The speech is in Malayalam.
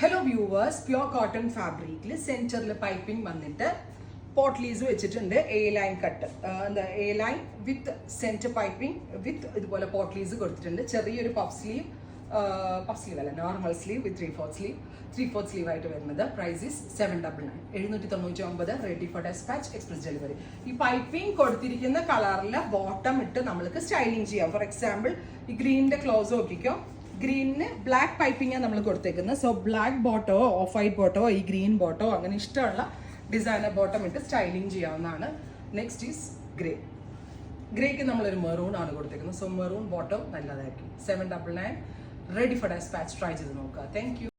ഹലോ വ്യൂവേഴ്സ്, പ്യോർ കോട്ടൺ ഫാബ്രിക്കിൽ സെന്ററിൽ പൈപ്പിംഗ് വന്നിട്ട് പോട്ട്ലീസ് വെച്ചിട്ടുണ്ട്. A line cut, A line with centre piping with ഇതുപോലെ പോട്ട്ലീസ് കൊടുത്തിട്ടുണ്ട്. ചെറിയൊരു പഫ് സ്ലീവ് അല്ല, നോർമൽ സ്ലീവ് വിത്ത് 3/4 സ്ലീവ് ആയിട്ട് വരുന്നത്. Price is 799, 799, ready for despatch, express delivery. ഈ പൈപ്പിംഗ് കൊടുത്തിരിക്കുന്ന കളറിൽ ബോട്ടം ഇട്ട് നമ്മൾക്ക് സ്റ്റൈലിംഗ് ചെയ്യാം. ഫോർ എക്സാമ്പിൾ, ഈ ഗ്രീനിന്റെ ക്ലോസ് നോക്കിക്കോ. ഗ്രീനിന് ബ്ലാക്ക് പൈപ്പിംഗാണ് നമ്മൾ കൊടുത്തേക്കുന്നത്. So black bottom, of white ബോട്ടോ, ഈ ഗ്രീൻ ബോട്ടോ, അങ്ങനെ ഇഷ്ടമുള്ള ഡിസൈനർ ബോട്ടം ഇട്ട് സ്റ്റൈലിംഗ് ചെയ്യാവുന്നതാണ്. നെക്സ്റ്റ് ഈസ് ഗ്രേക്ക് നമ്മളൊരു മെറൂൺ ആണ് കൊടുത്തേക്കുന്നത്. സോ മെറൂൺ ബോട്ടം നല്ലതായിരിക്കും. 799, റെഡി ഫോർ ഡെസ്പാച്ച്. ട്രൈ ചെയ്ത് നോക്കുക. Thank you.